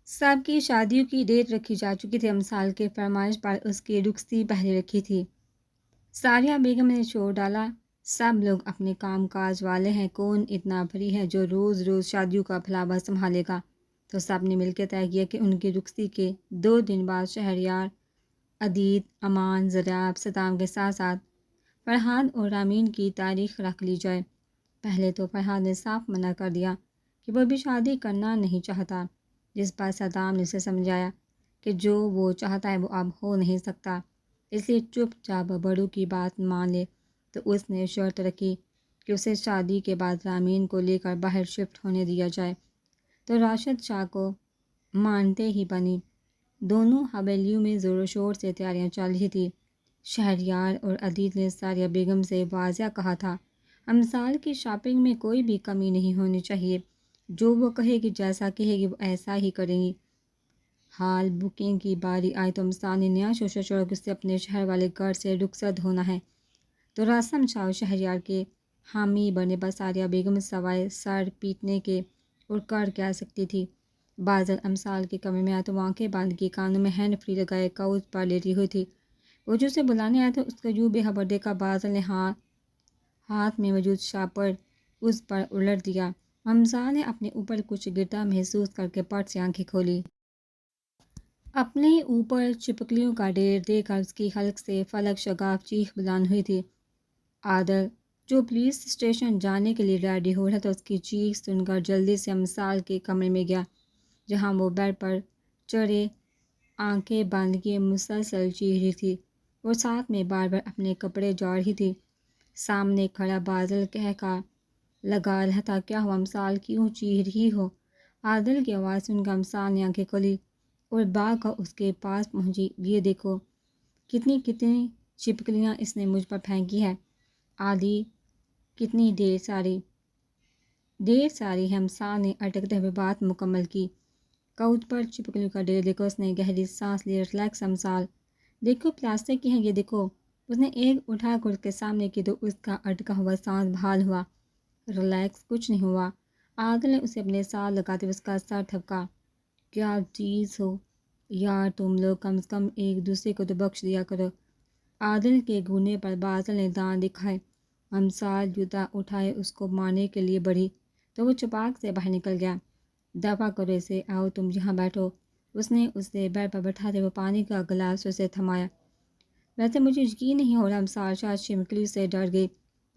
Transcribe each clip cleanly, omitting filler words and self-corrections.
صاحب کی شادیوں کی ڈیٹ رکھی جا چکی تھی۔ امسال کے فرمائش پر اس کی رخصتی پہلے رکھی تھی۔ ساریہ بیگم نے چھوڑ ڈالا، سب لوگ اپنے کام کاج والے ہیں، کون اتنا فری ہے جو روز روز شادیوں کا پھلاوا سنبھالے گا؟ تو سب نے مل کے طے کیا کہ ان کی رخصتی کے 2 دن بعد شہریار، عدید، امان، زریاب، صدام کے ساتھ ساتھ فرحاد اور رامین کی تاریخ رکھ لی جائے۔ پہلے تو فرحاد نے صاف منع کر دیا کہ وہ بھی شادی کرنا نہیں چاہتا، جس پر صدام نے اسے سمجھایا کہ جو وہ چاہتا ہے وہ اب ہو نہیں سکتا، اس لیے چپ چاپ بڑوں کی بات مان لے۔ تو اس نے شرط رکھی کہ اسے شادی کے بعد رامین کو لے کر باہر شفٹ ہونے دیا جائے، تو راشد شاہ کو مانتے ہی بنی۔ دونوں حویلیوں میں زور و شور سے تیاریاں چل رہی تھی۔ شہریار اور عدید نے ساریہ بیگم سے واضح کہا تھا، امسال کی شاپنگ میں کوئی بھی کمی نہیں ہونی چاہیے، جو وہ کہے گی، جیسا کہے گی وہ ایسا ہی کریں گی۔ حال بکنگ کی باری آئی تو امسال نے نیا شوشہ چھوڑ کے اسے اپنے شہر والے گھر سے رخصت ہونا ہے، تو رسم شاہ شہریار کے حامی بننے پر ساریہ بیگم سوائے سر پیٹنے کے اور کر کیا سکتی تھی؟ بازل امسال کے کمرے میں آیا تو وہ آنکھیں باندھ کے کانوں میں ہینڈ فری لگائے کاؤچ پر لیٹی ہوئی تھی۔ وہ جو اسے بلانے آیا تھا اس کا یوں بے خبر دیکھا بازل نے ہاتھ میں موجود شاپر اس پر الٹ دیا۔ امسال نے اپنے اوپر کچھ گرتا محسوس کر کے پٹ سے آنکھیں کھولی۔ اپنے اوپر چپکلیوں کا ڈھیر دیکھ کر اس کی حلق سے فلک شگاف چیخ بلند ہوئی تھی۔ عادل جو پولیس اسٹیشن جانے کے لیے ریڈی ہو رہا تھا، اس کی چیخ سن کر جلدی سے امسال کے کمرے میں گیا، جہاں وہ بیڈ پر چڑھے آنکھیں بند کیے مسلسل چیخ رہی تھی اور ساتھ میں بار بار اپنے کپڑے جاڑ رہی تھی۔ سامنے کھڑا بازل کہا لگا رہا تھا، کیا ہوا امسال، کیوں چیخ رہی ہو؟ عادل کی آواز سن کر امسال نے آنکھیں کھولی اور بھاگ کر اس کے پاس پہنچی۔ یہ دیکھو کتنی چپکلیاں اس نے مجھ پر پھینکی ہے، آدھی کتنی ڈھیر ساری ہے۔ امسال نے اٹکتے ہوئے بات مکمل کی۔ کاؤچ پر چپکلیوں کا ڈھیر دیکھو۔ اس نے گہری سانس لی۔ ریلیکس امسال، دیکھو پلاسٹک کی ہیں یہ دیکھو۔ اس نے ایک اٹھا کر اس کے سامنے کی تو اس کا اٹکا ہوا سانس بحال ہوا۔ ریلیکس، کچھ نہیں ہوا۔ عادل نے اسے اپنے ساتھ لگاتے ہوئے اس کا سر تھپکا۔ کیا چیز ہو یار تم لوگ، کم از کم ایک دوسرے کو تو بخش دیا کرو۔ عادل کے گھونے پر بازل نے دانت دکھائے۔ امسال جوتا اٹھائے اس کو مارنے کے لیے بڑھی تو وہ چپاک سے باہر نکل گیا۔ دفع کرو اسے، آؤ تم یہاں بیٹھو۔ اس نے اسے بیڈ پر بٹھاتے ہوئے پانی کا گلاس اسے تھمایا۔ ویسے مجھے یقین نہیں ہو رہا، امسال شاید چمکلی سے ڈر گئی۔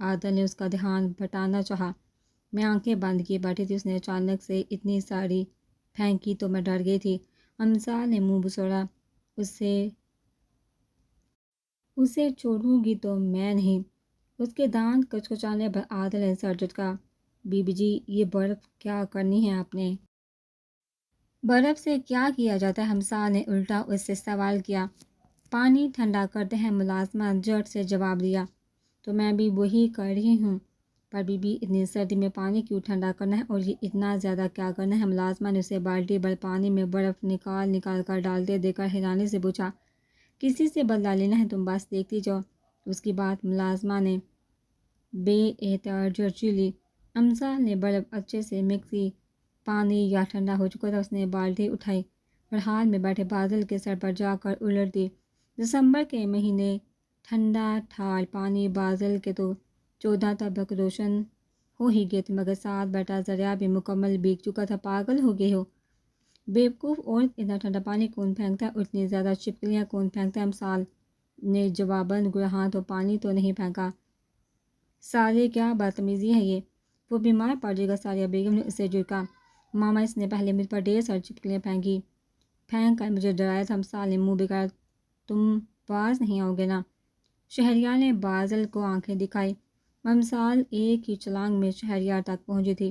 عادل نے اس کا دھیان بٹانا چاہا۔ میں آنکھیں بند کیے بیٹھی تھی، اس نے اچانک سے اتنی ساری پھینکی تو میں ڈر گئی تھی۔ امسال نے منہ بسوڑا، اسے چھوڑوں گی تو میں نہیں۔ اس کے دانت کچکچانے پر عادل نے سر جھٹکا۔ بی بی جی، یہ برف کیا کرنی ہے آپ نے؟ برف سے کیا کیا جاتا ہے؟ امسال نے الٹا اس سے سوال کیا۔ پانی ٹھنڈا کرتے ہیں، ملازمہ جھٹ سے جواب دیا۔ تو میں بھی وہی کر رہی ہوں، پر بی بی اتنی سردی میں پانی کیوں ٹھنڈا کرنا ہے اور یہ اتنا زیادہ کیا کرنا ہے؟ ملازمہ نے اسے بالٹی بھر پانی میں برف نکال کر ڈالتے دیکھ کر حیرانی سے پوچھا۔ کسی سے بدلہ لینا ہے تم بس دیکھتی جاؤ۔ اس کی بات ملازمہ نے بے احتیاط جھرچی لی۔ امسال نے برف اچھے سے مکس کی۔ پانی یا ٹھنڈا ہو چکا تھا۔ اس نے بالٹی اٹھائی اور ہال میں بیٹھے بازل کے سر پر جا کر الٹ دی۔ دسمبر کے مہینے، ٹھنڈا ٹھار پانی، بازل کے تو 14 تک روشن ہو ہی گئے تھے، مگر ساتھ بیٹھا ذریعہ بھی مکمل بھیگ چکا تھا۔ پاگل ہو گئے ہو بیوقوف عورت، اتنا ٹھنڈا پانی کون پھینکتا ہے اور اتنی زیادہ چپکلیاں کون پھینکتا ہے؟ امسال نے جواباً گڑ تو پانی تو نہیں پھینکا۔ سارے کیا بدتمیزی ہے یہ، وہ بیمار پڑ جائے گا۔ ساریہ بیگم نے اسے جھڑکا۔ ماما، اس نے پہلے مجھ پر ڈھیر ساری چپکلیاں پھینک کر مجھے ڈرایا تھا۔ امسال نے منہ بگاڑا، تم باز نہیں آؤ گے نا؟ شہریار نے بازل کو آنکھیں دکھائی۔ امسال ایک ہی چھلانگ میں شہریار تک پہنچی تھی۔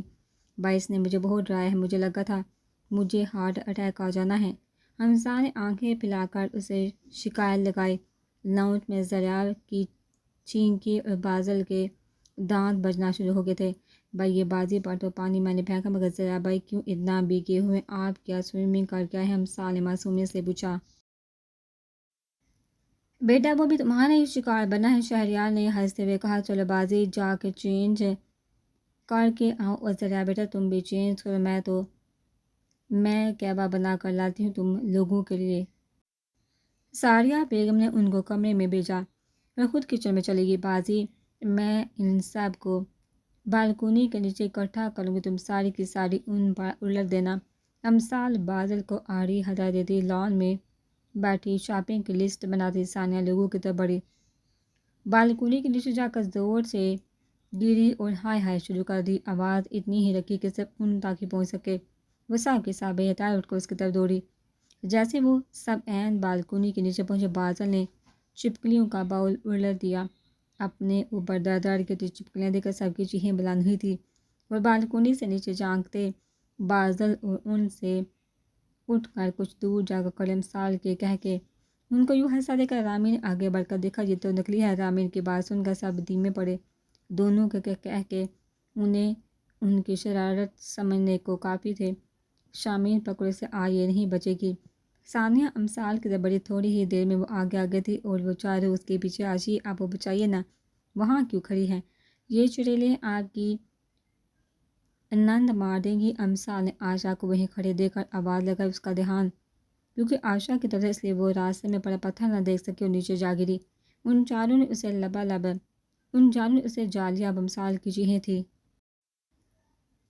بھائی اس نے مجھے بہت ڈرایا ہے، مجھے لگا تھا مجھے ہارٹ اٹیک آ جانا ہے۔ امسال نے آنکھیں پھیلا کر اسے شکایت لگائی۔ لاؤنج میں ذریعہ کی چینکی اور بازل کے دانت بجنا شروع ہو گئے تھے۔ بھائی یہ بازی پر تو پانی میں نے پھینکا، مگر ذریعہ بھائی کیوں اتنا بھیگے ہوئے، آپ کیا سوئمنگ کر کے آئے ہیں؟ امسال نے معصومیت سے پوچھا۔ بیٹا وہ بھی تمہارا ہی شکار بنا ہے، شہریار نے ہنستے ہوئے کہا۔ چلو بازی جا کے چینج کر کے آؤ، اور ذریعہ بیٹا تم بھی چینج کرو، میں تو میں کعبہ بنا کر لاتی ہوں تم لوگوں کے لیے۔ ساریہ بیگم نے ان کو کمرے میں بھیجا اور خود کچن میں چلی گئی۔ بازی میں ان سب کو بالکونی کے نیچے اکٹھا کروں گی، تم ساری کی ساری ان پر الٹ دینا۔ امثال بادل کو آڑی ہٹا دیتی، لان میں بیٹھی شاپنگ کی لسٹ بناتی۔ ثانیہ لوگوں کی طرف بڑھی، بالکونی کے نیچے جا کر زور سے گری اور ہائے ہائے شروع کر دی۔ آواز اتنی ہی رکھی کہ صرف ان تک ہی پہنچ سکے۔ وہ صاحب کے ساتھ بے احتیاط اٹھ کر اس کی طرف دوڑی۔ جیسے وہ سب عین بالکونی کے نیچے پہنچے، بادل نے چپکلیوں کا باؤل الٹ دیا۔ اپنے اوپر در کی چپکلیاں دے کر سب کی چیخیں بلند ہوئی تھی اور بالکونی سے نیچے جھانکتے بادل اور ان سے اٹھ کر کچھ دور جا کر کھڑے امثال کے کہہ کے ان کو یوں ہنسا دے کر رامی نے آگے بڑھ کر دیکھا، یہ تو نکلی ہے۔ رامی کی بات سن کر سب دھیمے پڑے۔ دونوں کے کہہ کے انہیں ان کی شرارت سمجھنے کو کافی تھے۔ شامین پکڑے سے یہ نہیں بچے گی۔ ثانیہ امثال کی طرف بڑی، تھوڑی ہی دیر میں وہ آگے تھی اور وہ چاروں اس کے پیچھے۔ آجی آپ وہ بچائیے نا، وہاں کیوں کھڑی ہیں؟ یہ چڑیلیں آپ کی نند مار دیں گی۔ امثال نے آشا کو وہیں کھڑے دیکھ کر آواز لگائی۔ اس کا دھیان کیونکہ آشا کی طرف اس لیے وہ راستے میں پڑا پتھر نہ دیکھ سکی اور نیچے جا گری۔ ان چاروں نے اسے جا لیا۔ اب امثال کی چیخیں تھیں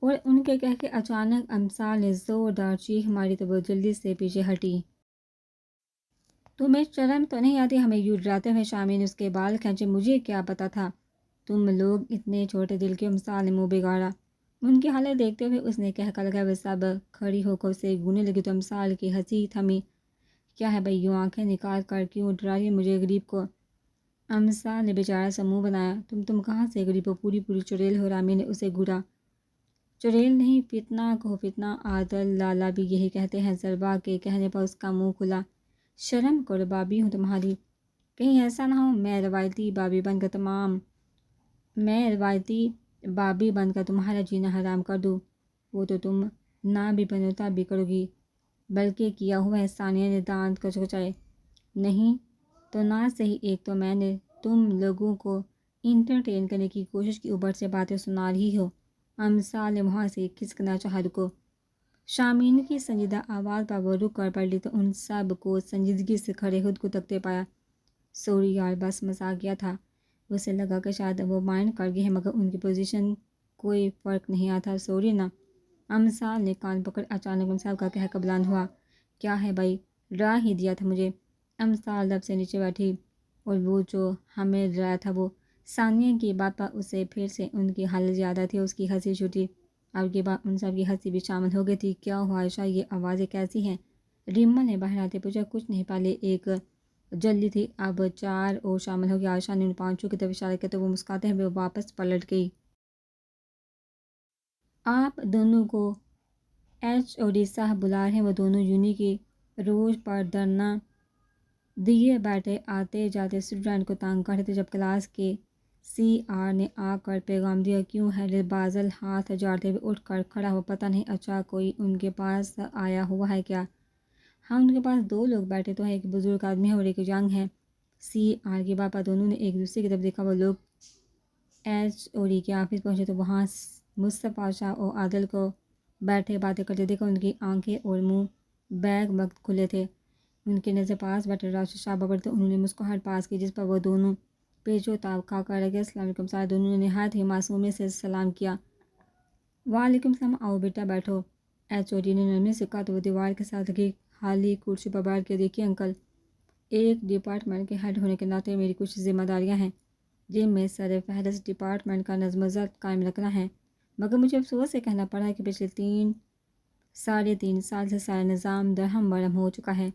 اور ان کے کہہ کے اچانک امثال نے زوردار چیخ ماری تو وہ جلدی سے پیچھے ہٹی۔ تمہیں شرم تو نہیں آتی ہمیں یوں ڈراتے ہوئے؟ شامی نے اس کے بال کھینچے۔ مجھے کیا پتا تھا تم لوگ اتنے چھوٹے دل کے؟ امثال نے منہ بگاڑا۔ ان کی حالت دیکھتے ہوئے اس نے کہہ کر لگا۔ وہ سب کھڑی ہو کر اسے گھورنے لگی تو امثال کی ہنسی تھمی۔ کیا ہے بھائی، یوں آنکھیں نکال کر کیوں ڈرا رہی ہے مجھے غریب کو؟ امثال نے بیچارہ سا منہ بنایا۔ تم کہاں سے غریب ہو؟ پوری چڑیل ہو۔ رامی نے اسے گھورا۔ چڑیل نہیں، فتنہ کہو فتنہ، عادل لالا بھی یہی کہتے ہیں۔ ضربا کے کہنے پر اس کا منہ کھلا۔ شرم کرو، بابی ہوں تمہاری، کہیں ایسا نہ ہو میں روایتی بابی بن کر تمہارا جینا حرام کر دوں۔ وہ تو تم نہ بھی بنو تب بھی کرو گی، بلکہ کیا ہوا ہے۔ ثانیہ نے دانت کچکچائے۔ نہیں تو نہ صحیح، ایک تو میں نے تم لوگوں کو انٹرٹین کرنے کی کوشش کی، اوپر سے باتیں سنا رہی ہو۔ امثال نے وہاں سے کھسکنا چاہا۔ رکو۔ شامین کی سنجیدہ آواز پر وہ رک کر پلٹی تو ان سب کو سنجیدگی سے کھڑے خود کو تکتے پایا۔ سوری یار، بس مذاقیہ تھا۔ اسے لگا کہ شاید وہ مائنڈ کر گئی ہے، مگر ان کی پوزیشن کوئی فرق نہیں آتا۔ سوری نا۔ امثال نے کان پکڑ۔ اچانک امثال کا کہہ کر بلند ہوا۔ کیا ہے بھائی، ڈرا ہی دیا تھا مجھے۔ امثال دب سے نیچے بیٹھی۔ اور وہ جو ہمیں ڈرایا تھا وہ؟ ثانیہ کی بات پر اسے پھر سے ان کی حالت یاد آئی تھی۔ اس کی ہنسی چھوٹی۔ اب کی بات ان سب کی ہنسی بھی شامل ہو گئی تھی۔ کیا ہوا عائشہ، یہ آوازیں کیسی ہیں؟ ریمل نے باہر آتے پوچھا۔ کچھ نہیں، پہلے ایک جلدی تھی، اب چار اور شامل ہو گئی۔ عائشہ نے ان پانچوں کی طرف اشارہ کیا تو وہ مسکراتے ہوئے واپس پلٹ گئی۔ آپ دونوں کو HOD صاحب بلا رہے ہیں۔ وہ دونوں یونی کی روز پر دھرنا دیے بیٹھے آتے جاتے اسٹوڈنٹ کو تنگ کر رہے تھے۔ جب کلاس کے CR نے آ کر پیغام دیا۔ کیوں ہے؟ بازل ہاتھ جھاڑتے ہوئے اٹھ کر کھڑا ہوا۔ پتہ نہیں، اچھا کوئی ان کے پاس آیا ہوا ہے کیا؟ ہاں، ان کے پاس دو لوگ بیٹھے تو ہیں، ایک بزرگ آدمی ہے اور ایک ینگ ہے۔ CR کی بات پر دونوں نے ایک دوسرے کی طرف دیکھا۔ وہ لوگ HOD کے آفس پہنچے تو وہاں مصطفیٰ شاہ اور عادل کو بیٹھے باتیں کرتے دیکھا۔ ان کی آنکھیں اور منہ بیک وقت کھلے تھے۔ ان کے نظر پاس بیٹھے راشد شاہ پر پڑی تو انہوں نے مسکراہٹ پاس کی، جس پر وہ دونوں پیچو تاب کھا کر رہ گئے۔ السلام علیکم سر۔ دونوں نے نہایت ہی معصومیت سے سلام کیا۔ وعلیکم السلام، آؤ بیٹا بیٹھو۔ HOD نے نرمی سے کہا تو وہ دیوار کے ساتھ لگی خالی کرسی پر بیٹھ کے دیکھیے انکل، ایک ڈپارٹمنٹ کے ہیڈ ہونے کے ناطے میری کچھ ذمہ داریاں ہیں، جن میں سر فہرست ڈپارٹمنٹ کا نظم و ضبط قائم رکھنا ہے، مگر مجھے افسوس سے کہنا پڑا ہے کہ پچھلے ساڑھے تین سال سے سارا نظام درہم برہم ہو چکا ہے۔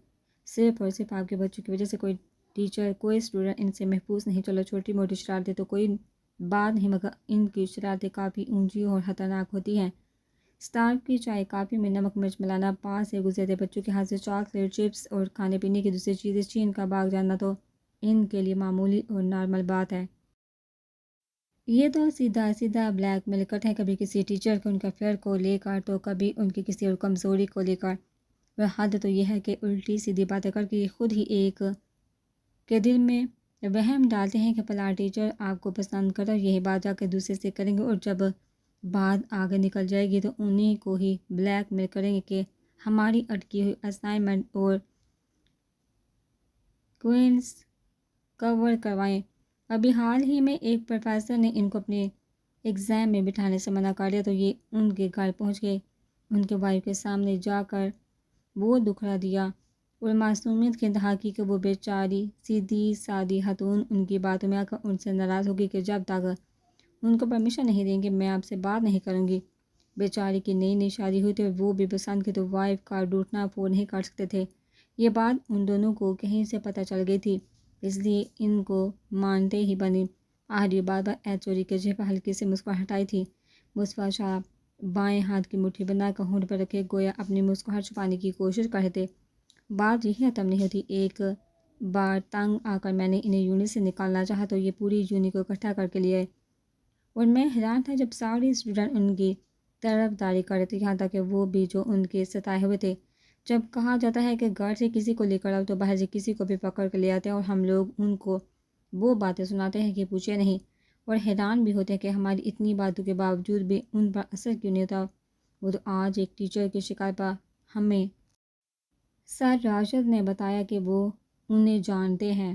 صرف اور صرف آپ کے بچوں کی وجہ سے کوئی ٹیچر، کوئی اسٹوڈنٹ ان سے محفوظ نہیں۔ چلو چھوٹی موٹی شرارتیں تو کوئی بات نہیں، مگر ان کی شرارتیں کافی اونچی اور خطرناک ہوتی ہیں۔ اسٹاف کی چائے کافی میں نمک مرچ ملانا، پاس سے گزرتے بچوں کے ہاتھ سے چاکلیٹ، چپس اور کھانے پینے کی دوسری چیزیں چھین کر بھاگ جانا تو ان کے لیے معمولی اور نارمل بات ہے۔ یہ تو سیدھا بلیک میل کرتے ہیں، کبھی کسی ٹیچر کو ان کے فر کو لے کر تو کبھی ان کی کسی اور کمزوری کو لے کر۔ وہ حد تو یہ ہے کہ الٹی سیدھی باتیں کر کے خود ہی ایک کے دل میں وہم ڈالتے ہیں کہ فلاں ٹیچر آپ کو پسند کرتا ہے، یہی بات جا کے دوسرے سے کریں گے اور جب بات آگے نکل جائے گی تو انہیں کو ہی بلیک میل کریں گے کہ ہماری اٹکی ہوئی اسائنمنٹ اور کوئنس کور کروائیں۔ ابھی حال ہی میں ایک پروفیسر نے ان کو اپنے ایگزام میں بٹھانے سے منع کر دیا تو یہ ان کے گھر پہنچ گئے، ان کے وائف کے سامنے جا کر وہ دکھلا دیا اور معصومیت کی انتہا کی کہ وہ بیچاری سیدھی سادی خاتون ان کی باتوں میں آ کر ان سے ناراض ہوگی کہ جب تک ان کو پرمیشن نہیں دیں گے میں آپ سے بات نہیں کروں گی۔ بیچاری کی نئی نئی شادی ہوئی تھی اور وہ بھی پسند کی تو وائف کا ڈوٹنا افورڈ نہیں کر سکتے تھے۔ یہ بات ان دونوں کو کہیں سے پتہ چل گئی تھی، اس لیے ان کو مانتے ہی بنی۔ آخری بار ایچ او ڈی کے چہرے پر ہلکی سے مسکراہٹ ہٹائی تھی۔ مصطفیٰ صاحب بائیں ہاتھ کی مٹھی بنا کر ہونٹ پر رکھے گویا اپنی مسکراہٹ چھپانے کی کوشش کر رہے تھے۔ بات یہی ختم نہیں ہوتی، ایک بار تنگ آ کر میں نے انہیں یونٹ سے نکالنا چاہا تو یہ پوری یونٹ کو اکٹھا کر کے لیے آئے اور میں حیران تھا جب سارے اسٹوڈنٹ ان کی طرفداری کر رہے تھے، یہاں تک کہ وہ بھی جو ان کے ستائے ہوئے تھے۔ جب کہا جاتا ہے کہ گھر سے کسی کو لے کر آؤ تو باہر سے کسی کو بھی پکڑ کے لے آتے ہیں اور ہم لوگ ان کو وہ باتیں سناتے ہیں کہ پوچھے نہیں، اور حیران بھی ہوتے ہیں کہ ہماری اتنی باتوں کے باوجود بھی ان پر اثر کیوں نہیں ہوتا۔ وہ تو آج ایک ٹیچر کی شکایت پر ہمیں سر راشد نے بتایا کہ وہ انہیں جانتے ہیں،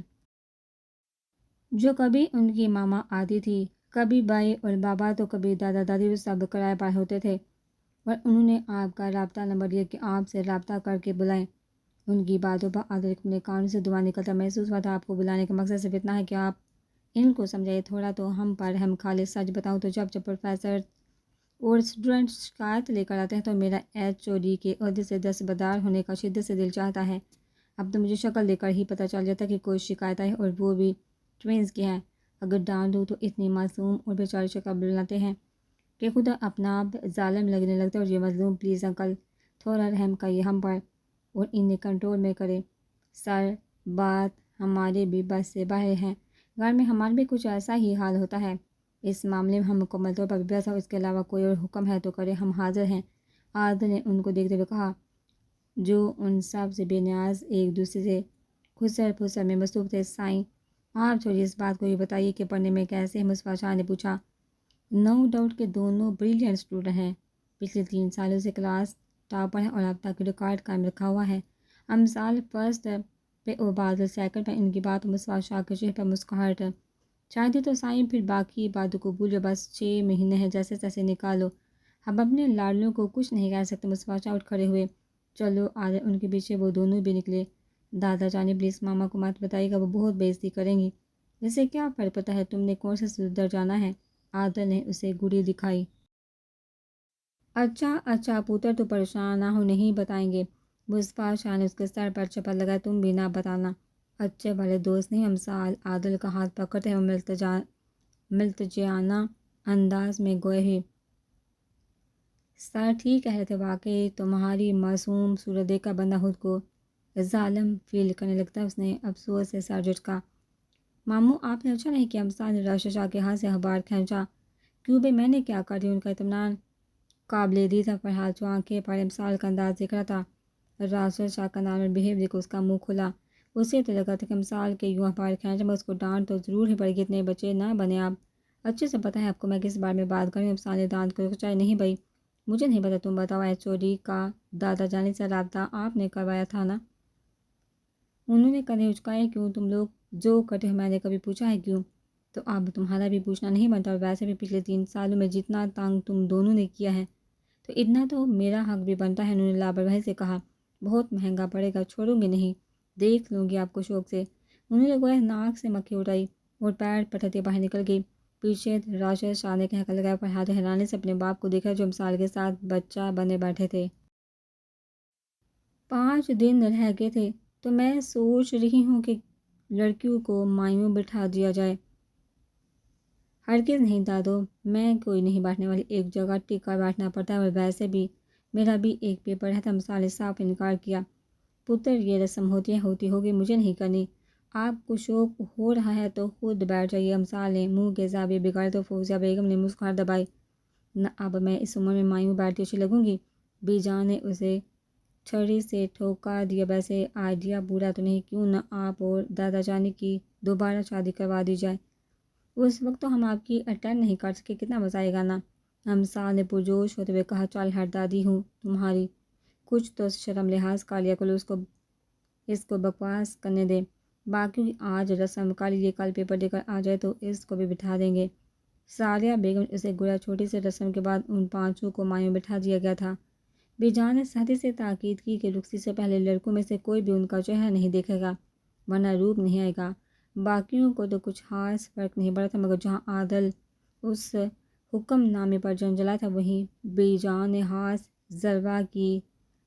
جو کبھی ان کی ماما آتی تھی، کبھی بھائی اور بابا تو کبھی دادا دادی، وہ سب کرائے پر ہوتے تھے اور انہوں نے آپ کا رابطہ نمبر دیا کہ آپ سے رابطہ کر کے بلائیں۔ ان کی باتوں پر عادل اپنے کانوں سے دعا نکلتا محسوس ہوا تھا۔ آپ کو بلانے کا مقصد صرف اتنا ہے کہ آپ ان کو سمجھائیے تھوڑا تو ہم پر رحم خالص سچ بتاؤں تو جب پروفیسر اور اسٹوڈنٹ شکایت لے کر آتے ہیں تو میرا ایچ او ڈی کے عہدے سے دستبردار ہونے کا شدت سے دل چاہتا ہے۔ اب تو مجھے شکل دیکھ کر ہی پتہ چل جاتا ہے کہ کوئی شکایت ہے اور وہ بھی ٹوینس کی ہے۔ اگر ڈانٹ دوں تو اتنی معصوم اور بیچاری شکل بناتے ہیں کہ خدا اپنا آپ ظالم لگنے لگتا ہے اور یہ مظلوم پلیز انکل تھوڑا رحم کریے ہم پر اور انہیں کنٹرول میں کرے۔ سر بات ہمارے بھی بس سے باہر ہے، گھر میں ہمارا بھی کچھ ایسا ہی حال ہوتا ہے، اس معاملے میں ہم مکمل طور پر بس اور اس کے علاوہ کوئی اور حکم ہے تو کرے، ہم حاضر ہیں۔ عادل نے ان کو دیکھتے ہوئے کہا جو ان سب سے بے نیاز ایک دوسرے سے خسر پھسر میں مصروف تھے۔ سائیں آپ چھوڑیے اس بات کو، یہ بتائیے کہ پڑھنے میں کیسے ہیں؟ مصطفیٰ شاہ نے پوچھا۔ نو ڈاؤٹ کہ دونوں بریلینٹ اسٹوڈنٹ ہیں، پچھلے 3 سالوں سے کلاس ٹاپر ہیں اور اب تک ریکارڈ قائم رکھا ہوا ہے۔ امثال فرسٹ پہ اور بادل سیکنڈ پہ۔ ان کی بات مصطفیٰ شاہ کے چہرے پر مسکراہٹ چھائی تھی۔ تو سائیں پھر باقی باتوں کو بھولو، بس 6 مہینے ہیں، جیسے تیسے نکالو، ہم اپنے لاڈلوں کو کچھ نہیں کہہ سکتے۔ مصطفیٰ شاہ اٹھ کھڑے ہوئے۔ چلو آدھے ان کے پیچھے وہ دونوں بھی نکلے۔ دادا جانی پلیز ماما کو مت بتائیے گا، وہ بہت بے عزتی کریں گی۔ جیسے کیا فرق پڑتا ہے، تم نے کون سے سدھر جانا ہے؟ عادل نے اسے گھڑی دکھائی۔ اچھا اچھا پتر تو پریشان نہ ہو، نہیں بتائیں گے۔ مصطفیٰ شاہ نے اس کے سر پر چپت لگایا، تم بھی نہ بتانا، اچھے والے دوست نہیں امثال۔ عادل کا ہاتھ پکڑتے ہوئے ملتجانہ انداز میں گوئے سر ٹھیک کہہ رہے تھے، واقعی تمہاری معصوم صورت دیکھ کر بندہ خود کو ظالم فیل کرنے لگتا ہے۔ اس نے افسوس سے سر جھٹکا۔ ماموں آپ نے اچھا نہیں کیا، امثال نے راشد شاہ کے ہاتھ سے اخبار کھینچا۔ کیوں بھائی میں نے کیا کر دیا؟ ان کا اطمینان قابل دید تھا، فرحاد جو آنکھیں پر امثال کا انداز دیکھ رہا تھا۔ راشد شاہ کا نارمل بیہیو دیکھ اس کا منہ کھلا، اسے تو لگا تھا کہ امثال کے یوں اخبار کھینچے میں اس کو ڈانٹ تو ضرور ہی پڑے گی، اتنے بچے نہ بنے آپ، اچھے سے پتہ ہے آپ کو میں کس بارے میں بات کروں۔ امثال نے دانت کو کچایا، نہیں بھائی مجھے نہیں پتا، تم بتاؤ۔ ایچ او ڈی کا دادا جانی سے رابطہ آپ نے کروایا تھا نا؟ انہوں نے کندھے اچکائے۔ کیوں تم لوگ جو کرتے ہو میں نے کبھی پوچھا ہے کیوں؟ تو اب تمہارا بھی پوچھنا نہیں بنتا، اور ویسے بھی پچھلے 3 سالوں میں جتنا تنگ تم دونوں نے کیا ہے تو اتنا تو میرا حق بھی بنتا ہے، انہوں نے لاپرواہی سے کہا۔ بہت مہنگا پڑے گا، چھوڑوں گی نہیں، دیکھ لوں گی آپ کو شوق سے۔ انہوں نے گویا ناک سے مکھی اٹھائی اور پیر پٹکتے باہر نکل گئی۔ پیچھے راشد شاہ نے کہہ کر لگایا، فرحاد حیرانی سے اپنے باپ کو دیکھا جو امثال کے ساتھ بچہ بنے بیٹھے تھے۔ 5 دن رہ گئے تھے تو میں سوچ رہی ہوں کہ لڑکیوں کو مایوں بٹھا دیا جائے۔ ہرگز نہیں دادو، میں کوئی نہیں بیٹھنے والی، ایک جگہ ٹک کر بیٹھنا پڑتا ہے، اور ویسے بھی میرا بھی ایک پیپر ہے۔ امثال نے صاف انکار کیا۔ پتر یہ رسم ہوتی ہوگی، مجھے نہیں کرنی، آپ کو شوق ہو رہا ہے تو خود بیٹھ جائیے۔ امثال نے منہ کے زاویے بگاڑے تو فوزیہ بیگم نے مسکراہٹ دبائی۔ نہ اب میں اس عمر میں مایوں بیٹھتی اچھی لگوں گی؟ بی جان نے اسے چھڑی سے ٹھوکا دیا، ویسے آئیڈیا برا تو نہیں، کیوں نہ آپ اور دادا جانی کی دوبارہ شادی کروا دی جائے، اس وقت تو ہم آپ کی اٹینڈ نہیں کر سکے، کتنا مزہ آئے گا نا؟ امثال نے پرجوش ہوتے ہوئے کہا، چل ہٹ دادی ہوں تمہاری، کچھ تو شرم لحاظ کر لیا کرو، اس کو بکواس کرنے دے، باقی کی آج رسم کر لیے، کل پیپر دے کر آ جائے تو اس کو بھی بٹھا دیں گے۔ ساریہ بیگم اسے گویا چھوٹی سی رسم کے بعد ان پانچوں کو مایوں بٹھا دیا گیا تھا۔ بی جان نے سختی سے تاکید کی کہ رخصتی سے پہلے لڑکوں میں سے کوئی بھی ان کا چہرہ نہیں دیکھے گا، ورنہ روپ نہیں آئے گا۔ باقیوں کو تو کچھ خاص فرق نہیں پڑا تھا، مگر جہاں عادل اس حکم نامے پر جنجلا تھا، وہیں بی جان نے خاص ضربہ کی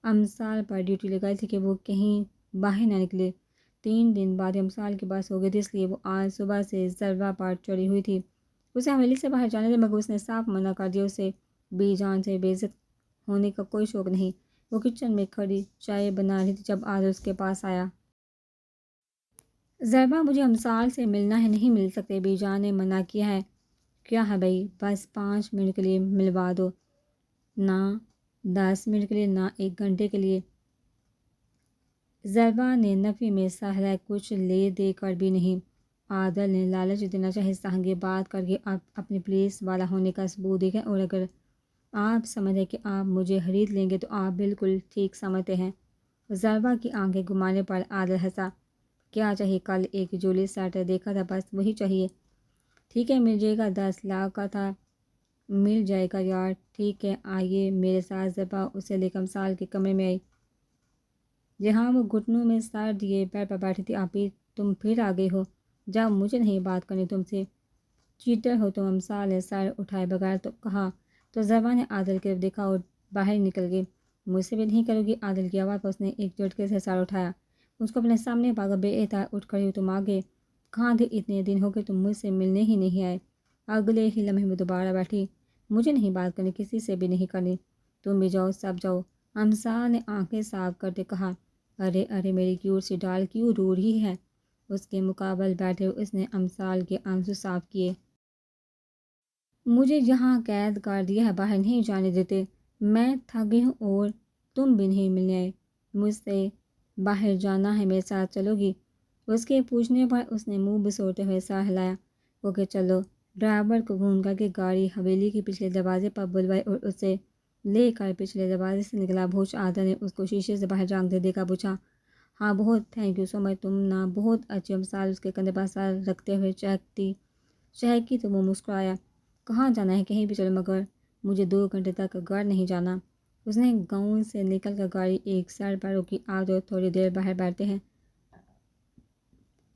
امثال پر ڈیوٹی لگائی تھی کہ وہ کہیں باہر نہ نکلے۔ 3 دن بعد امثال کے پاس ہو گئے تھے، اس لیے وہ آج صبح سے ضربہ پر چڑھی ہوئی تھی۔ اسے حویلی سے باہر جانے دے، مگر اس نے صاف منع کر دیا۔ اسے بی جان سے بے عزت ہونے کا کوئی شوق نہیں۔ وہ کچن میں کھڑی چائے بنا رہی تھی جب عادل اس کے پاس آیا۔ ضربہ مجھے امثال سے ملنا ہے، نہیں مل سکتے، بی جان نے منع کیا ہے۔ کیا ہے بھائی، بس 5 منٹ کے لیے ملوا دو، نہ 10 منٹ کے لیے، نہ 1 گھنٹے کے لیے۔ ضربہ نے نفی میں سر ہلایا، کچھ لے دے کر بھی نہیں۔ عادل نے لالچ دینا چاہے سہنگے بات کر کے اپنے پولیس والا ہونے کا ثبوت دیکھا، اور اگر آپ سمجھیں کہ آپ مجھے خرید لیں گے تو آپ بالکل ٹھیک سمجھتے ہیں۔ ضربہ کی آنکھیں گھمانے پر عادل ہنسا۔ کیا چاہیے؟ کل ایک جولی سیٹ دیکھا تھا، بس وہی چاہیے۔ ٹھیک ہے، مل جائے گا، 10 لاکھ کا تھا، مل جائے گا یار۔ ٹھیک ہے، آئیے میرے ساتھ۔ ضربہ اسے لے کر امثال کے کمرے میں آئی، جہاں وہ گھٹنوں میں سر دیے بیڈ پر بیٹھی تھی۔ آپی، تم پھر آ گئے ہو؟ جب مجھے نہیں بات کرنی تم سے، چیٹر ہو تم۔ امثال نے سر اٹھائے بغیر تو کہا، تو ضربہ نے عادل کی طرف دیکھا اور باہر نکل گئی۔ مجھ سے بھی نہیں کرو گی؟ عادل کی آواز پر اس نے ایک جھٹکے سے سر اٹھایا، اس کو اپنے سامنے پا کر بے احتیاط اٹھ کھڑی ہوئی۔ تم آ گئے؟ کہاں تھے اتنے دن ہو گئے، تم مجھ سے ملنے ہی نہیں آئے۔ اگلے ہی لمحے میں دوبارہ بیٹھی، مجھے نہیں بات کرنی، کسی سے بھی نہیں کرنی، تم بھی جاؤ، سب جاؤ۔ امثال نے آنکھیں صاف کرتے کہا، ارے ارے میری کیوٹ سی ڈال، کیوں رو رہی ہے؟ اس کے مقابل بیٹھے اس نے امثال کے آنسو صاف کیے۔ مجھے یہاں قید کر دیا ہے، باہر نہیں جانے دیتے، میں تھک گئی ہوں، اور تم بھی نہیں ملنے آئے۔ مجھ سے باہر جانا ہے، میرے ساتھ چلو گی؟ اس کے پوچھنے پر اس نے منہ بسوڑتے ہوئے سر ہلایا۔ اوکے چلو۔ ڈرائیور کو فون کر کے گاڑی حویلی کے پچھلے دروازے پر بلوائی اور اسے لے کر پچھلے دروازے سے نکلا۔ بھوج عادل نے اس کو شیشے سے باہر جھانکتے دیکھا، پوچھا، ہاں بہت تھینک یو سو مچ، تم نا بہت اچھی۔ امثال اس کے کندھے پر سر رکھتے ہوئے چہکی تو وہ مسکرایا۔ کہاں جانا ہے؟ کہیں بھی چلو، مگر مجھے 2 گھنٹے تک گھر نہیں جانا۔ اس نے گاؤں سے نکل کر گاڑی ایک سائڈ پر روکی، آ جاؤ، تھوڑی دیر باہر بیٹھتے ہیں۔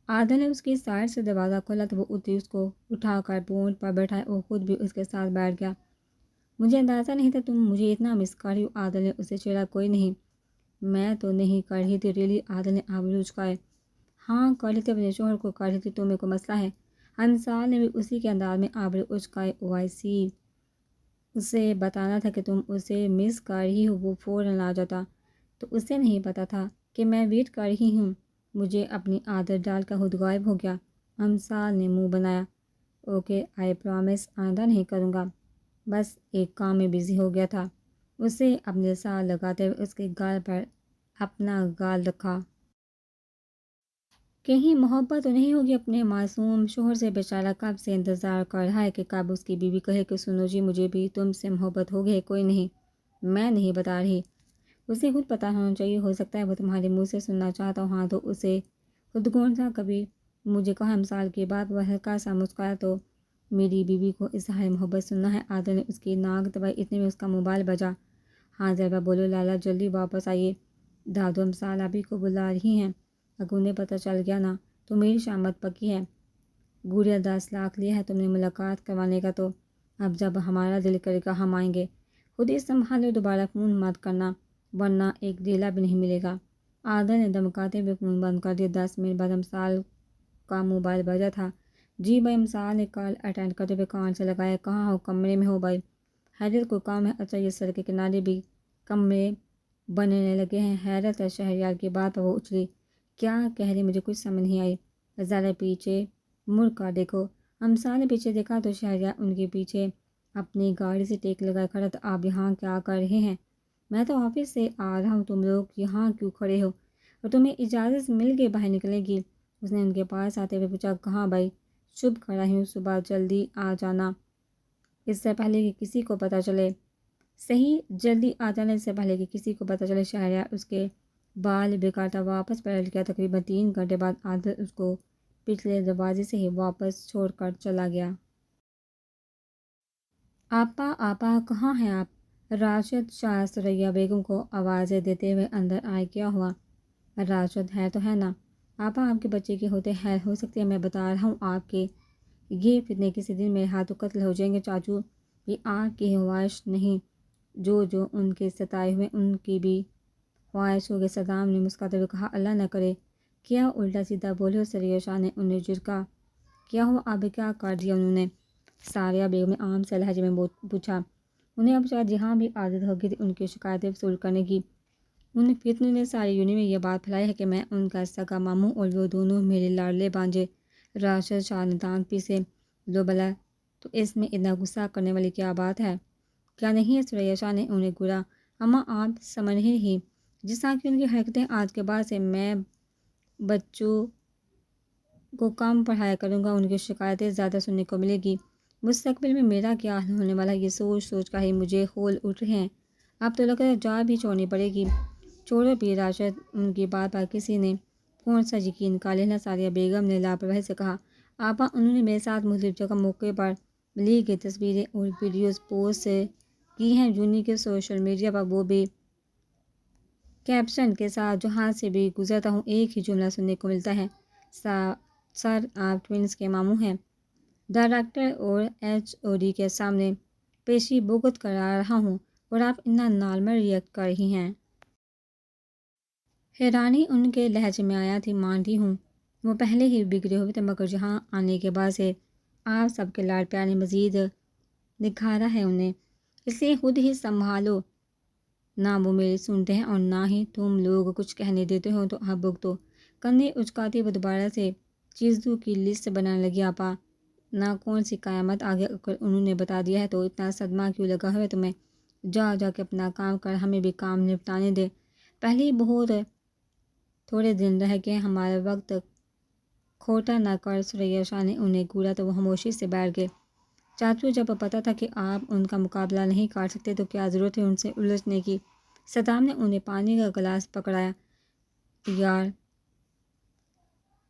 عادل نے اس کی سائڈ سے دروازہ کھولا تو وہ اتری، اس کو اٹھا کر پونٹ پر بیٹھایا اور خود بھی اس کے ساتھ بیٹھ گیا۔ مجھے اندازہ نہیں تھا تم مجھے اتنا مس کر رہی ہو، عادل نے اسے چھیڑا۔ کوئی نہیں، میں تو نہیں کر رہی تھی ریلی، عادل نے آبرو اچکائے۔ ہاں کر رہی تھی، اپنے شوہر کو کر رہی تھی، تمہیں کوئی مسئلہ ہے؟ امثال نے بھی اسی کے انداز میں آبرو اچکائے۔ او آئی سی، اسے بتانا تھا کہ تم اسے مس کر رہی ہو، وہ فوراً آ جاتا۔ تو اسے نہیں پتا تھا کہ میں ویٹ کر رہی ہوں؟ مجھے اپنی عادت ڈال کر خود غائب ہو گیا۔ امثال نے منہ بنایا۔ اوکے آئی پرامس، آئندہ نہیں کروں گا، بس ایک کام میں بزی ہو گیا تھا۔ اسے اپنے ساتھ لگاتے ہوئے اس کے گال پر اپنا گال رکھا۔ کہیں محبت تو نہیں ہوگی اپنے معصوم شوہر سے؟ بیچارہ کب سے انتظار کر رہا ہے کہ کب اس کی بیوی کہے کہ سنو جی، مجھے بھی تم سے محبت ہو گئی۔ کوئی نہیں، میں نہیں بتا رہی، اسے خود پتہ ہونا چاہیے، ہو سکتا ہے وہ تمہارے منہ سے سننا چاہتا ہوں۔ ہاں تو اسے خود گون تھا، کبھی مجھے کہا امثال کے بعد وہ ہلکا سا مسکرایا، تو میری بیوی کو اظہار محبت سننا ہے؟ عادل نے اس کی ناک دبائی، اتنے میں اس کا موبائل بجا۔ ہاں ضربہ بولو، لالا جلدی واپس آئیے، دادو امثال ابھی کو بلا رہی ہیں، اگر انہیں پتہ چل گیا نا تو میری شامت پکی ہے۔ گڑیا 10 لاکھ لیا ہے تم نے ملاقات کروانے کا، تو اب جب ہمارا دل کرے گا ہم آئیں گے۔ خود ہی سنبھالو، دوبارہ فون مت کرنا ورنہ ایک ڈیلا بھی نہیں ملے گا۔ عادل نے دمکاتے ہوئے فون بند کر دیا۔ 10 منٹ بعد امثال کا موبائل بجا تھا۔ جی بھائی، امثال نے کال اٹینڈ کرتے ہوئے کان سے لگایا۔ کہاں ہو؟ کمرے میں ہو بھائی، حیرت کو کام ہے؟ اچھا، یہ سڑک کے کنارے بھی کمرے بننے لگے ہیں؟ حیرت ہے شہریار کی بات پر وہ اچھلی۔ کیا کہہ رہی؟ مجھے کچھ سمجھ نہیں آئی، ذرا پیچھے مڑ کر دیکھو۔ امثال نے پیچھے دیکھا تو شہریار ان کے پیچھے اپنی گاڑی سے ٹیک لگائے کھڑا تھا۔ آپ یہاں کیا کر رہے ہیں؟ میں تو آفس سے آ رہا ہوں، تم لوگ یہاں کیوں کھڑے ہو؟ اور تمہیں اجازت مل گئی باہر نکلنے کی؟ اس نے ان کے پاس آتے ہوئے پوچھا۔ کہاں بھائی، شبھ کھڑا ہوں، صبح جلدی آ جانا، اس سے پہلے کہ کسی کو پتہ چلے۔ صحیح جلدی آ جانے سے پہلے کہ کسی کو پتہ چلے شہریار اس کے بال بکھارتا واپس پلٹ گیا۔ تقریباً 3 گھنٹے بعد عادل اس کو پچھلے دروازے سے ہی واپس چھوڑ کر چلا گیا۔ آپا آپا کہاں ہیں آپ؟ راشد شاہ ثریا بیگم کو آوازیں دیتے ہوئے اندر آئے۔ کیا ہوا؟ راشد ہے تو ہے نا آپا، آپ کے بچے کے ہوتے خیر ہو سکتی ہے، میں بتا رہا ہوں آپ کے یہ فتنے کسی دن میرے ہاتھوں قتل ہو جائیں گے۔ چاچو یہ آپ کی خواہش نہیں، جو ان کے ستائے ہوئے ان کی بھی خواہش ہوگی۔ صدام نے مسکراتے ہوئے کہا، اللہ نہ کرے۔ کیا الٹا سیدھا بولے ہو؟ ثریا شاہ نے انہیں جھڑکا۔ کیا ہوا اب؟ کیا کر دیا انہوں نے؟ ثریا بیگم نے عام سے لہجے میں پوچھا۔ انہیں اب شاید یہاں بھی عادت ہو گئی تھی ان کی شکایتیں وصول کرنے کی۔ ان فتنوں نے ساری یونین میں یہ بات پھیلائی ہے کہ میں ان کا سگا ماموں اور وہ دونوں میرے لاڈلے بھانجے۔ راشد شاہ نے دانت پیسے۔ لو بلا، تو اس میں اتنا غصہ کرنے والی کیا بات ہے؟ کیا نہیں ہے؟ ثریا شاہ نے انہیں گھورا۔ اماں آپ سمجھ نہیں، جس طرح کی ان کی حرکتیں آج کے بعد سے میں بچوں کو کم پڑھایا کروں گا، ان کی شکایتیں زیادہ سننے کو ملے گی۔ مستقبل میں میرا کیا حال ہونے والا ہے، یہ سوچ سوچ کر ہی مجھے خول اٹھ رہے ہیں۔ اب تو لگتا ہے جان بھی چھوڑنی پڑے گی۔ چھوڑو بھی راشد، ان کی بات پر کسی نے کون سا یقین کر لینا؟ ثریا بیگم نے لاپرواہی سے کہا۔ آپا انہوں نے میرے ساتھ مختلف جگہ موقع پر لی گئی تصویریں اور ویڈیوز پوسٹ کی ہیں، یونین کے سوشل میڈیا پر، وہ بھی کیپشن کے ساتھ، جہاں سے بھی گزرتا ہوں ایک ہی جملہ سننے کو ملتا ہے، سر آپ ٹوئنس کے ماموں ہیں۔ ڈائریکٹر اور HOD کے سامنے پیشی بھگت کر آ رہا ہوں اور آپ اتنا نارمل ریئیکٹ کر رہی ہیں۔ حیرانی ان کے لہجے میں آیا تھی۔ مانتی ہوں وہ پہلے ہی بگڑے ہوئے تھے، مگر یہاں آنے کے بعد سے آپ سب کے لاڈ پیار نے مزید نکھارا ہے انہیں، اس لیے خود ہی سنبھالو۔ نہ وہ میری سنتے ہیں اور نہ ہی تم لوگ کچھ کہنے دیتے ہو، تو اب بھگتو۔ کندھے اچکاتی وہ دوبارہ سے چیزوں کی لسٹ بنانے لگی۔ آپا نہ کون سی قیامت آگے اگر انہوں نے بتا دیا ہے تو اتنا صدمہ کیوں لگا ہوا ہے تمہیں؟ جا جا کے اپنا کام کر، ہمیں بھی کام نپٹانے دے۔ پہلے ہی بہت تھوڑے دن رہ گئے، ہمارا وقت کھوٹا نہ کر۔ ثریا شاہ نے انہیں گھورا تو وہ خاموشی سے بیٹھ گئے۔ چاچو جب پتہ تھا کہ آپ ان کا مقابلہ نہیں کر سکتے تو کیا ضرورت ہے ان سے الجھنے کی؟ صدام نے انہیں پانی کا گلاس پکڑایا۔ یار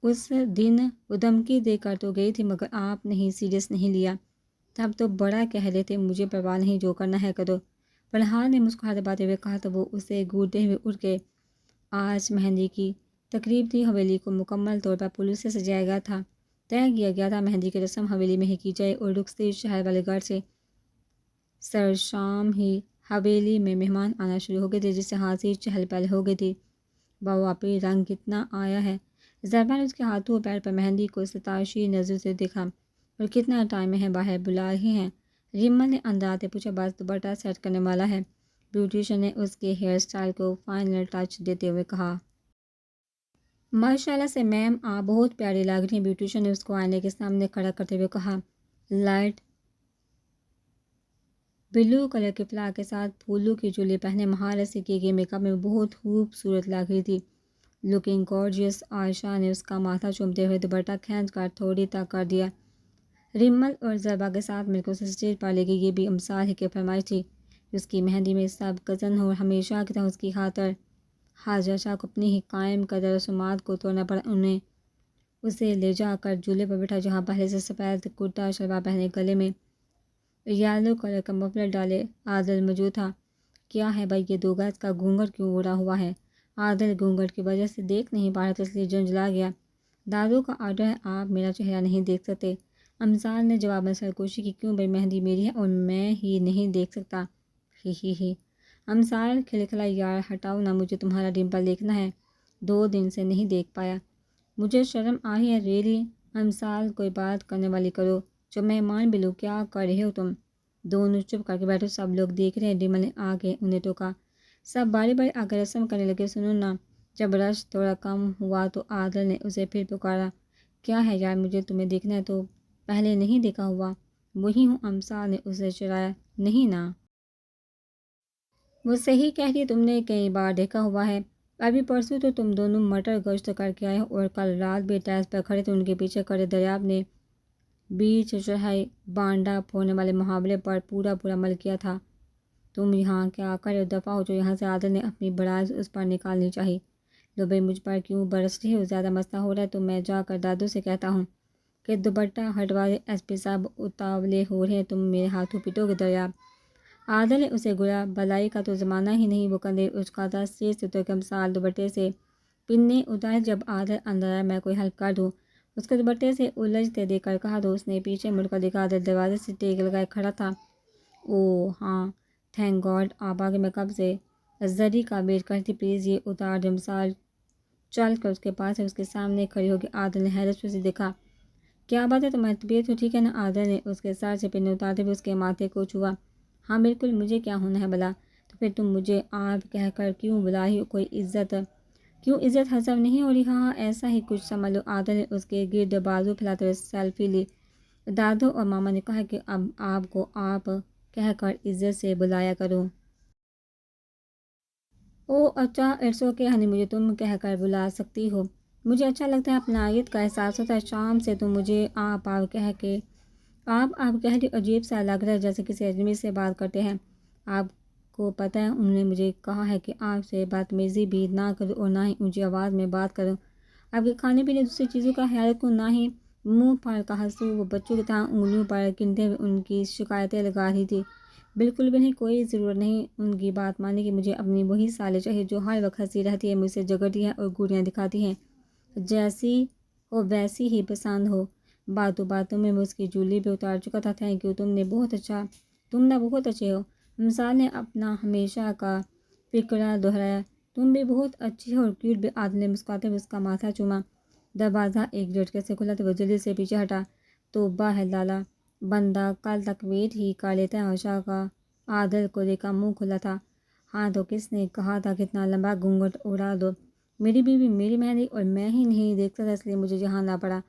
اس دن وہ دھمکی دے کر تو گئی تھی، مگر آپ نے سیریس نہیں لیا۔ تب تو بڑا کہہ رہے تھے مجھے پرواہ نہیں، جو کرنا ہے کرو۔ فلحال نے مسکراتے باتیں ہوئے کہا تو وہ اسے گھورتے ہوئے اٹھ گئے۔ آج مہندی کی تقریب تھی، حویلی کو مکمل طور پر پھولوں سے سجایا گیا تھا۔ طے کیا گیا تھا مہندی کی رسم حویلی میں ہی کی جائے اور رخصتی شہر والے گھر سے سر شام ہی حویلی میں مہمان آنا شروع ہو گئے تھے، جس سے حاضری چہل پہل ہو گئی تھی۔ واپی رنگ کتنا آیا ہے! ضربا نے اس کے ہاتھوں پیر پر مہندی کو ستائشی نظر سے دیکھا۔ اور کتنا ٹائم ہے، باہر بلا رہے ہیں؟ ریمل نے اندر آتے پوچھا۔ بس دوپٹہ سیٹ کرنے والا ہے، بیوٹیشین نے اس کے ہیئر سٹائل کو فائنل ٹچ دیتے ہوئے کہا۔ ماشاءاللہ سے میم آپ بہت پیاری لگ رہی ہیں، بیوٹیشین نے اس کو آئینے کے سامنے کھڑا کرتے ہوئے کہا۔ لائٹ بلو کلر کے فراک کے ساتھ پھولوں کی چولی پہنے مہارت سے کیے گئے میک اپ میں بہت خوبصورت لگ رہی تھی۔ لکنگ گارجیس، عائشہ نے اس کا ماتھا چومتے ہوئے دوپٹہ کھینچ کر تھوڑی تک کر دیا۔ ریمل اور ضربا کے ساتھ مل کر اسے اسٹیج پر لے گئی۔ یہ بھی امسال ہی کی فرمائش تھی کہ اس کی مہندی میں سب کزن ہو، ہمیشہ کی طرح اس کی خاطر حاجہ شاہ کو اپنی ہی قائم کردہ رسومات کو توڑنا پڑا۔ انہیں اسے لے جا کر جولے پر بٹھا، جہاں پہلے سے سفید کرتا شلوار پہنے، گلے میں یلو کلر کا مفلر ڈالے عادل موجود تھا۔ کیا ہے بھائی، یہ 2 گز کا گھونگھٹ کیوں اڑا ہوا ہے؟ عادل گھونگھٹ کی وجہ سے دیکھ نہیں پا رہا تھا، اس لیے جھنجھلا گیا۔ دادو کا آرڈر ہے، آپ میرا چہرہ نہیں دیکھ سکتے۔ امسال نے جواب میں سرگوشی کی۔ کیوں بھائی، مہندی میری ہے اور میں ہی نہیں دیکھ سکتا؟ ہی ہی ہی۔ امسال کھلکھلائی۔ یار ہٹاؤ نا، مجھے تمہارا ڈمپل دیکھنا ہے، 2 دن سے نہیں دیکھ پایا۔ مجھے شرم آ رہی ہے ریلی۔ امسال کوئی بات کرنے والی کرو، جو مہمان بھی لو، کیا کر رہے ہو تم دونوں؟ چپ کر کے بیٹھو، سب لوگ دیکھ رہے ہیں۔ ریمل نے آ کے انہیں ٹوکا۔ سب باری باری آ کے رسم کرنے لگے۔ سنو نا، جب رش تھوڑا کم ہوا تو عادل نے اسے پھر پکارا۔ کیا ہے یار، مجھے تمہیں دیکھنا ہے تو پہلے نہیں دیکھا ہوا؟ وہی ہوں، امسال نے اسے چڑھایا۔ نہیں نا، وہ صحیح کہہ رہی ہے، تم نے کئی بار دیکھا ہوا ہے۔ ابھی پرسوں تو تم دونوں مٹر گشت کر کے آئے ہو اور کل رات بھی ٹیرس پر کھڑے تھے۔ ان کے پیچھے کھڑے دریاب نے بیچ چڑھائی بانڈا پھوڑنے والے محاورے پر پورا عمل کیا تھا۔ تم یہاں کیا کر رہے ہو؟ دفعہ ہو جو یہاں سے۔ عادل نے اپنی بڑاس اس پر نکالنی چاہی۔ لو بھائی، مجھ پر کیوں برس رہے ہو؟ زیادہ مسئلہ ہو رہا ہے تو میں جا کر دادو سے کہتا ہوں کہ دوپٹہ ہٹوا دے۔ ایس پی صاحب اتاولے ہو رہے ہیں، تم میرے ہاتھوں پیٹو گے دریاب۔ عادل نے اسے گرا، بلائی کا تو زمانہ ہی نہیں۔ وہ کندھے اچکاتا سیٹ سے اتر کے امسال دوپٹے سے پننے اتارے۔ جب عادل اندر آیا، میں کوئی ہیلپ کر دوں؟ اس کے دوپٹے سے الجھتے دیکھ کر کہا تو اس نے پیچھے مڑ کر دیکھا۔ عادل دروازے سے ٹیک لگائے کھڑا تھا۔ اوہ ہاں، تھینک گاڈ آپ آگے، میں کب سے زری کا ویٹ کرتی۔ پلیز یہ اتار دو۔ امسال چل کر اس کے پاس ہے، اس کے سامنے کھڑی ہوگی۔ عادل نے حیرت سے اسے دیکھا۔ کیا بات ہے، تمہاری طبیعت تو ٹھیک ہے نا؟ عادل نے اس کے سر سے پننے اتارتے ہوئے اس کے ماتھے کو چھوا۔ ہاں بالکل، مجھے کیا ہونا ہے بھلا؟ تو پھر تم مجھے آپ کہہ کر کیوں بلا رہی ہو؟ کوئی عزت کیوں؟ عزت حسب نہیں ہو رہی؟ ہاں ایسا ہی کچھ سمجھ لو۔ عادل نے اس کے گرد بازو پھیلاتے ہوئے سیلفی لی۔ دادو اور ماما نے کہا کہ اب آپ کو آپ کہہ کر عزت سے بلایا کرو۔ او اچھا، اٹس اوکے ہنی، مجھے تم کہہ کر بلا سکتی ہو۔ مجھے اچھا لگتا ہے، اپنائیت کا احساس ہوتا ہے۔ شام سے تم مجھے آپ کہہ رہی عجیب سا لگ رہا ہے، جیسے کسی اجنبی سے بات کرتے ہیں۔ آپ کو پتہ ہے انہوں نے مجھے کہا ہے کہ آپ سے بدتمیزی بھی نہ کروں اور نہ ہی اونچی آواز میں بات کروں۔ آپ کے کھانے پینے دوسری چیزوں کا خیال رکھوں، نہ ہی منہ پر کا ہنسوں۔ وہ بچوں کی طرح انگلیوں پر گنتے ہوئے ان کی شکایتیں لگا رہی تھی۔ بالکل بھی نہیں، کوئی ضرورت نہیں ان کی بات ماننے کی۔ مجھے اپنی وہی سالے چاہیے جو ہر وقت ہنسی رہتی ہے، مجھ سے جھگڑتی ہے اور گولیاں دکھاتی ہیں۔ جیسی ہو ویسی ہی پسند ہو۔ باتوں باتوں میں وہ اس کی جولی بھی اتار چکا تھا۔ تھینک یو، تم نہ بہت اچھے ہو۔ امسال نے اپنا ہمیشہ کا فقرہ دہرایا۔ تم بھی بہت اچھی ہو اور کیوٹ بھی۔ عادل نے مسکراتے ہوئے اس کا ماتھا چوما۔ دروازہ ایک جھٹکے سے کھلا تو وہ جلدی سے پیچھے ہٹا۔ توبہ ہے لالا، بندہ کل تک ویٹ ہی کر لیتا ہے۔ عائشہ کا عادل کو دیکھا منہ کھلا تھا۔ ہاں تو کس نے کہا تھا کہ اتنا لمبا گھونگھٹ اڑا دو؟ میری بیوی، میری مہندی، اور میں ہی نہیں دیکھتا تھا، اس لیے مجھے یہاں لا پڑا۔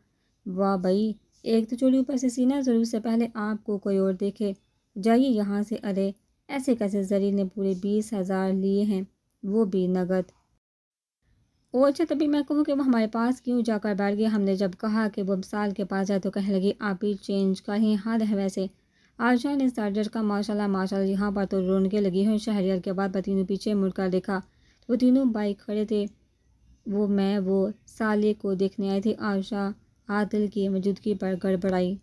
واہ بھائی، ایک تو چولی اوپر سے سینہ ضرور سے پہلے آپ کو کوئی اور دیکھے۔ جائیے یہاں سے۔ ارے ایسے کیسے؟ زری نے پورے 20,000 لیے ہیں، وہ بھی نقد۔ او اچھا، تبھی میں کہوں کہ وہ ہمارے پاس کیوں جا کر بیٹھ گیا؟ ہم نے جب کہا کہ وہ امسال کے پاس جائے تو کہنے لگی آپ ہی چینج کا ہی حد ہے ویسے۔ عائشہ نے سر جھٹکا۔ ماشاءاللہ ماشاءاللہ، یہاں پر تو رونقیں لگی ہوئی۔ شہریار کے بعد تینوں پیچھے مڑ کر دیکھا، وہ تینوں بھائی کھڑے تھے۔ وہ سالے کو دیکھنے آئی تھی۔ عائشہ عادل کی موجودگی پر گڑبڑائی۔